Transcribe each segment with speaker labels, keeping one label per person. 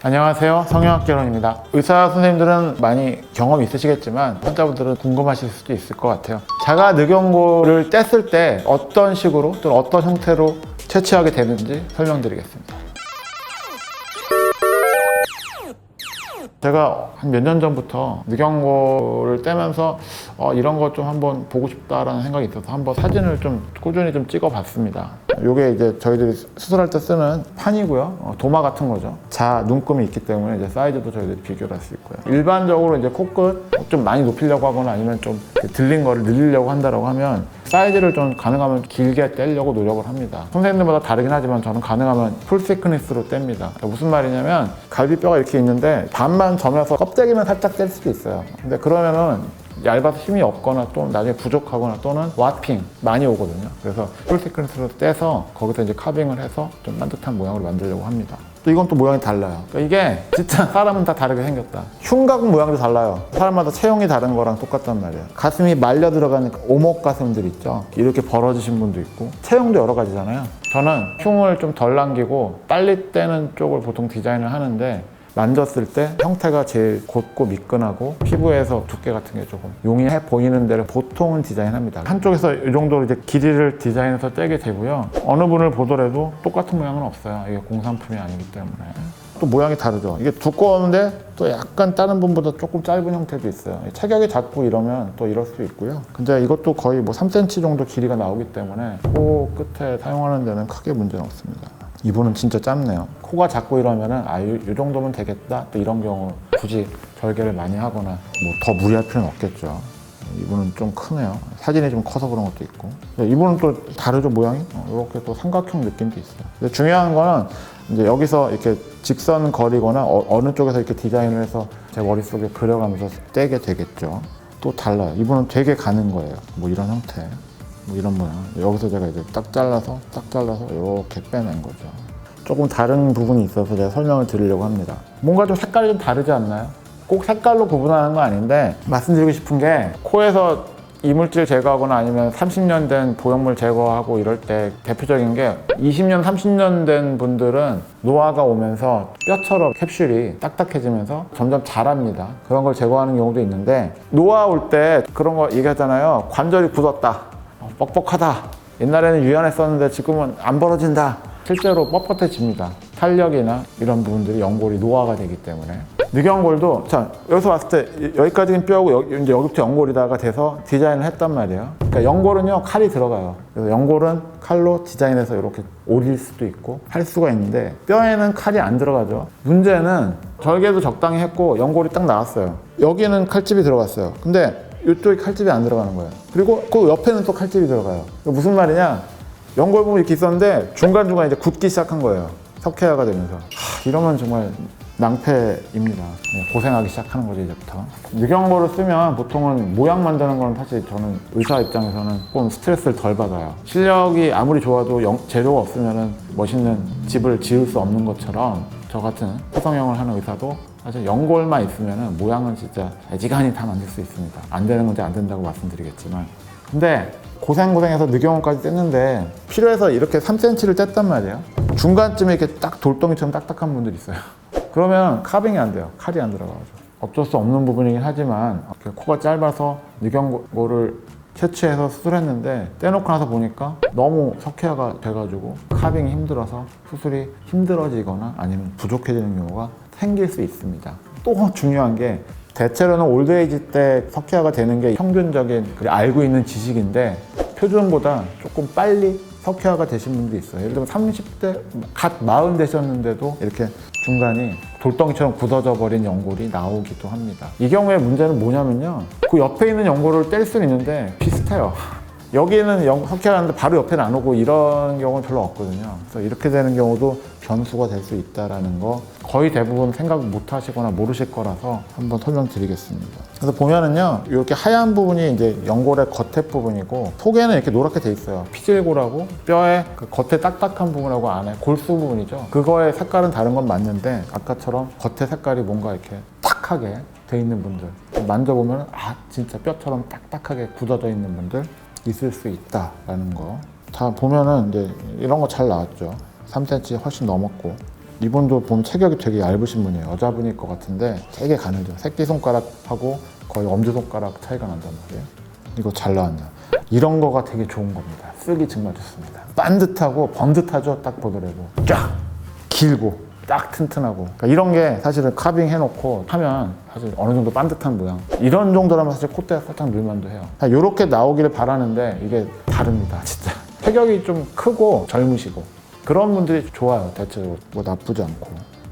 Speaker 1: 안녕하세요, 성형학개론입니다. 의사 선생님들은 많이 경험이 있으시겠지만 환자분들은 궁금하실 수도 있을 것 같아요. 자가 늑연골을 뗐을 때 어떤 식으로 또는 어떤 형태로 채취하게 되는지 설명드리겠습니다. 제가 한 몇 년 전부터 늑연골을 떼면서 이런 것 좀 한번 보고 싶다라는 생각이 있어서 한번 사진을 좀 꾸준히 좀 찍어 봤습니다. 이게 이제 저희들이 수술할 때 쓰는 판이고요. 도마 같은 거죠. 눈금이 있기 때문에 이제 사이즈도 저희들이 비교를 할 수 있고요. 일반적으로 이제 코끝 좀 많이 높이려고 하거나 아니면 좀 들린 거를 늘리려고 한다고 하면 사이즈를 좀 가능하면 길게 떼려고 노력을 합니다. 선생님들마다 다르긴 하지만 저는 가능하면 풀 시크니스로 뗍니다. 무슨 말이냐면 갈비뼈가 이렇게 있는데 반만 점여서 껍데기만 살짝 뗄 수도 있어요. 근데 그러면은 얇아서 힘이 없거나 또 나중에 부족하거나 또는 와핑 많이 오거든요. 그래서 풀 시크니스로 떼서 거기서 이제 카빙을 해서 좀 반듯한 모양으로 만들려고 합니다. 또 이건 또 모양이 달라요. 그러니까 이게 진짜 사람은 다 다르게 생겼다. 흉곽 모양도 달라요. 사람마다 체형이 다른 거랑 똑같단 말이에요. 가슴이 말려 들어가는 오목 가슴들 있죠. 이렇게 벌어지신 분도 있고 체형도 여러 가지잖아요. 저는 흉을 좀 덜 남기고 빨리 떼는 쪽을 보통 디자인을 하는데 만졌을 때 형태가 제일 곧고 미끈하고 피부에서 두께 같은 게 조금 용이해 보이는 데를 보통은 디자인합니다. 한쪽에서 이 정도로 이제 길이를 디자인해서 떼게 되고요. 어느 분을 보더라도 똑같은 모양은 없어요. 이게 공산품이 아니기 때문에. 또 모양이 다르죠. 이게 두꺼운데 또 약간 다른 분보다 조금 짧은 형태도 있어요. 체격이 작고 이러면 또 이럴 수 있고요. 근데 이것도 거의 뭐 3cm 정도 길이가 나오기 때문에 코 끝에 사용하는 데는 크게 문제는 없습니다. 이분은 진짜 짧네요. 코가 작고 이러면은 이 정도면 되겠다. 또 이런 경우 굳이 절개를 많이 하거나 뭐 더 무리할 필요는 없겠죠. 이분은 좀 크네요. 사진이 좀 커서 그런 것도 있고. 이분은 또 다르죠, 모양이? 이렇게 또 삼각형 느낌도 있어요. 근데 중요한 거는 이제 여기서 이렇게 직선 거리거나 어느 쪽에서 이렇게 디자인을 해서 제 머릿속에 그려가면서 떼게 되겠죠. 또 달라요. 이분은 되게 가는 거예요. 뭐 이런 형태. 뭐 이런 모양. 여기서 제가 이제 딱 잘라서 이렇게 빼낸 거죠. 조금 다른 부분이 있어서 제가 설명을 드리려고 합니다. 뭔가 좀 색깔이 좀 다르지 않나요? 꼭 색깔로 구분하는 건 아닌데 말씀드리고 싶은 게 코에서 이물질 제거하거나 아니면 30년 된 보형물 제거하고 이럴 때 대표적인 게 20년, 30년 된 분들은 노화가 오면서 뼈처럼 캡슐이 딱딱해지면서 점점 자랍니다. 그런 걸 제거하는 경우도 있는데 노화 올 때 그런 거 얘기하잖아요. 관절이 굳었다. 뻑뻑하다. 옛날에는 유연했었는데 지금은 안 벌어진다. 실제로 뻣뻣해집니다. 탄력이나 이런 부분들이 연골이 노화가 되기 때문에. 늑연골도 자 여기서 봤을 때 여기까지는 뼈고 이제 여기부터 연골이다가 돼서 디자인을 했단 말이에요. 그러니까 연골은요 칼이 들어가요. 그래서 연골은 칼로 디자인해서 이렇게 오릴 수도 있고 할 수가 있는데 뼈에는 칼이 안 들어가죠. 문제는 절개도 적당히 했고 연골이 딱 나왔어요. 여기는 칼집이 들어갔어요. 근데 이쪽에 칼집이 안 들어가는 거예요. 그리고 그 옆에는 또 칼집이 들어가요. 무슨 말이냐? 연골 부분이 이렇게 있었는데 중간중간 이제 굳기 시작한 거예요. 석회화가 되면서. 이러면 정말 낭패입니다. 고생하기 시작하는 거죠, 이제부터. 늑연골을 쓰면 보통은 모양 만드는 건 사실 저는 의사 입장에서는 조금 스트레스를 덜 받아요. 실력이 아무리 좋아도 재료가 없으면 멋있는 집을 지을 수 없는 것처럼 저 같은 포성형을 하는 의사도 사실 연골만 있으면 모양은 진짜 애지간히 다 만들 수 있습니다. 안 되는 건지 안 된다고 말씀드리겠지만. 근데 고생해서 늑연골까지 뗐는데 필요해서 이렇게 3cm를 뗐단 말이에요. 중간쯤에 이렇게 딱 돌덩이처럼 딱딱한 분들이 있어요. 그러면 카빙이 안 돼요. 칼이 안 들어가죠. 어쩔 수 없는 부분이긴 하지만 코가 짧아서 늑연골을 채취해서 수술했는데 떼놓고 나서 보니까 너무 석회화가 돼가지고 카빙이 힘들어서 수술이 힘들어지거나 아니면 부족해지는 경우가 생길 수 있습니다. 또 중요한 게 대체로는 올드에이지 때 석회화가 되는 게 평균적인 알고 있는 지식인데 표준보다 조금 빨리 석회화가 되신 분도 있어요. 예를 들면 30대 갓 40 되셨는데도 이렇게 중간이 돌덩이처럼 굳어져 버린 연골이 나오기도 합니다. 이 경우에 문제는 뭐냐면요. 그 옆에 있는 연골을 뗄 수는 있는데 비슷해요. 여기는 석회가 하는데 바로 옆에는 안 오고 이런 경우는 별로 없거든요. 그래서 이렇게 되는 경우도 변수가 될 수 있다는 거 거의 대부분 생각 못 하시거나 모르실 거라서 한번 설명드리겠습니다. 그래서 보면은요, 이렇게 하얀 부분이 이제 연골의 겉에 부분이고 속에는 이렇게 노랗게 돼 있어요. 피질골하고 뼈의 그 겉에 딱딱한 부분하고 안에 골수 부분이죠. 그거의 색깔은 다른 건 맞는데 아까처럼 겉에 색깔이 뭔가 이렇게 탁하게 돼 있는 분들 만져보면 진짜 뼈처럼 딱딱하게 굳어져 있는 분들 있을 수 있다라는 거. 다 보면은 이제 이런 거 잘 나왔죠. 3cm 훨씬 넘었고 이분도 보면 체격이 되게 얇으신 분이에요. 여자분일 것 같은데 되게 가늘죠. 새끼손가락하고 거의 엄지손가락 차이가 난단 말이에요. 이거 잘 나왔네요. 이런 거가 되게 좋은 겁니다. 쓰기 정말 좋습니다. 반듯하고 번듯하죠. 딱 보더라도 쫙 길고 딱 튼튼하고, 그러니까 이런 게 사실은 카빙 해놓고 하면 사실 어느 정도 반듯한 모양, 이런 정도라면 사실 콧대가 살짝 늘만도 해요. 이렇게 나오기를 바라는데 이게 다릅니다. 진짜 체격이 좀 크고 젊으시고 그런 분들이 좋아요. 대체적으로 뭐 나쁘지 않고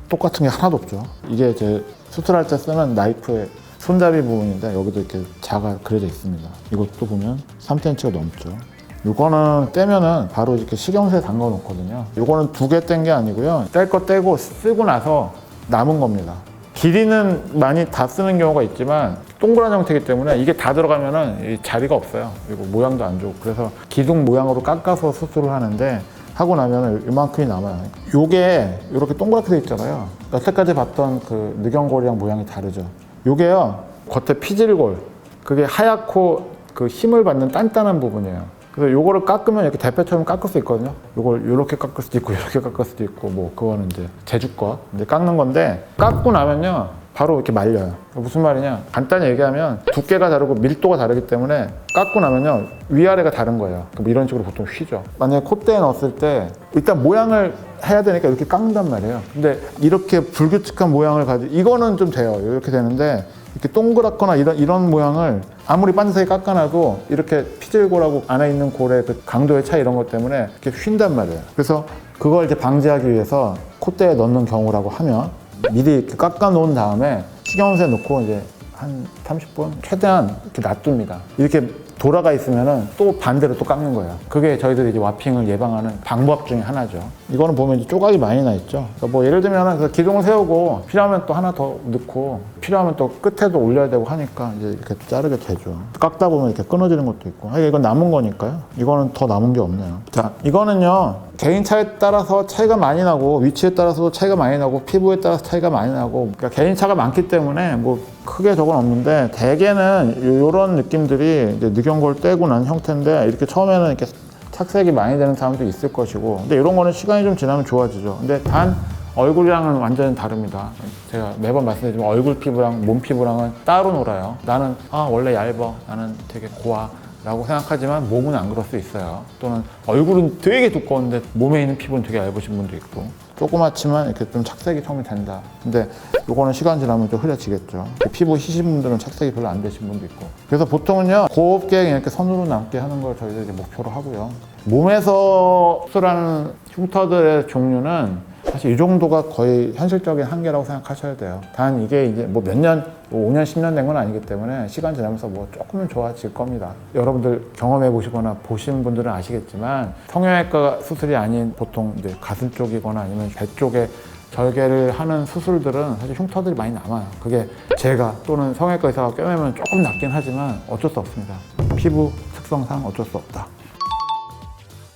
Speaker 1: 똑같은 게 하나도 없죠. 이게 제 수술할 때 쓰는 나이프의 손잡이 부분인데 여기도 이렇게 자가 그려져 있습니다. 이것도 보면 3cm가 넘죠. 이거는 떼면은 바로 이렇게 식용수에 담가 놓거든요. 이거는 2개 뗀 게 아니고요. 뗄 거 떼고 쓰고 나서 남은 겁니다. 길이는 많이 다 쓰는 경우가 있지만 동그란 형태이기 때문에 이게 다 들어가면은 자리가 없어요. 그리고 모양도 안 좋고, 그래서 기둥 모양으로 깎아서 수술을 하는데 하고 나면은 이만큼이 남아요. 요게 이렇게 동그랗게 돼 있잖아요. 여태까지 봤던 그 늑연골이랑 모양이 다르죠. 요게요, 겉에 피질골, 그게 하얗고 그 힘을 받는 단단한 부분이에요. 그래서 요거를 깎으면 이렇게 대패처럼 깎을 수 있거든요. 요걸 이렇게 깎을 수도 있고 이렇게 깎을 수도 있고, 뭐 그거는 이제 제주껏 이제 깎는 건데, 깎고 나면요 바로 이렇게 말려요. 무슨 말이냐, 간단히 얘기하면 두께가 다르고 밀도가 다르기 때문에 깎고 나면요 위아래가 다른 거예요. 뭐 이런 식으로 보통 휘죠. 만약에 콧대에 넣었을 때 일단 모양을 해야 되니까 이렇게 깎는단 말이에요. 근데 이렇게 불규칙한 모양을 가지고 이거는 좀 돼요. 이렇게 되는데 이렇게 동그랗거나 이런 모양을 아무리 반듯하게 깎아놔도 이렇게 피질골하고 안에 있는 골의 그 강도의 차이, 이런 것 때문에 이렇게 휜단 말이에요. 그래서 그걸 이제 방지하기 위해서 콧대에 넣는 경우라고 하면 미리 이렇게 깎아 놓은 다음에 식용수에 넣고 이제 한 30분 최대한 이렇게 놔둡니다. 이렇게 돌아가 있으면은 또 반대로 또 깎는 거예요. 그게 저희들이 이제 와핑을 예방하는 방법 중에 하나죠. 이거는 보면 이제 조각이 많이 나 있죠. 그러니까 뭐 예를 들면 그 기둥을 세우고 필요하면 또 하나 더 넣고 필요하면 또 끝에도 올려야 되고 하니까 이제 이렇게 자르게 되죠. 깎다 보면 이렇게 끊어지는 것도 있고. 이건 남은 거니까요. 이거는 더 남은 게 없네요. 자, 이거는요 개인 차에 따라서 차이가 많이 나고, 위치에 따라서도 차이가 많이 나고, 피부에 따라서 차이가 많이 나고, 그러니까 개인 차가 많기 때문에 뭐 크게 저건 없는데, 대개는 이런 느낌들이 이제 늑연골 떼고 난 형태인데, 이렇게 처음에는 이렇게 착색이 많이 되는 사람도 있을 것이고, 근데 이런 거는 시간이 좀 지나면 좋아지죠. 근데 단 얼굴이랑은 완전히 다릅니다. 제가 매번 말씀드리지만 얼굴 피부랑 몸 피부랑은 따로 놀아요. 나는 원래 얇아, 나는 되게 고와 라고 생각하지만 몸은 안 그럴 수 있어요. 또는 얼굴은 되게 두꺼운데 몸에 있는 피부는 되게 얇으신 분도 있고, 조그맣지만 이렇게 좀 착색이 처음에 된다. 근데 요거는 시간 지나면 좀 흐려지겠죠. 피부 희신 분들은 착색이 별로 안 되신 분도 있고. 그래서 보통은요 곱게 이렇게 선으로 남게 하는 걸 저희들이 목표로 하고요. 몸에서 수술하는 흉터들의 종류는 사실 이 정도가 거의 현실적인 한계라고 생각하셔야 돼요. 단 이게 이제 뭐 몇 년, 뭐 5년, 10년 된 건 아니기 때문에 시간 지나면서 뭐 조금은 좋아질 겁니다. 여러분들 경험해 보시거나 보신 분들은 아시겠지만, 성형외과 수술이 아닌 보통 이제 가슴 쪽이거나 아니면 배 쪽에 절개를 하는 수술들은 사실 흉터들이 많이 남아요. 그게 제가 또는 성형외과 의사가 꿰매면 조금 낫긴 하지만 어쩔 수 없습니다. 피부 특성상 어쩔 수 없다.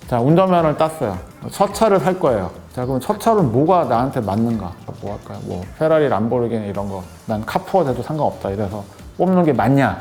Speaker 1: 자, 운전면허를 땄어요. 첫 차를 살 거예요. 자, 그럼 첫 차는 뭐가 나한테 맞는가? 뭐 할까요? 뭐 페라리, 람보르기니 이런 거. 난 카푸어 돼도 상관없다. 이래서 뽑는 게 맞냐?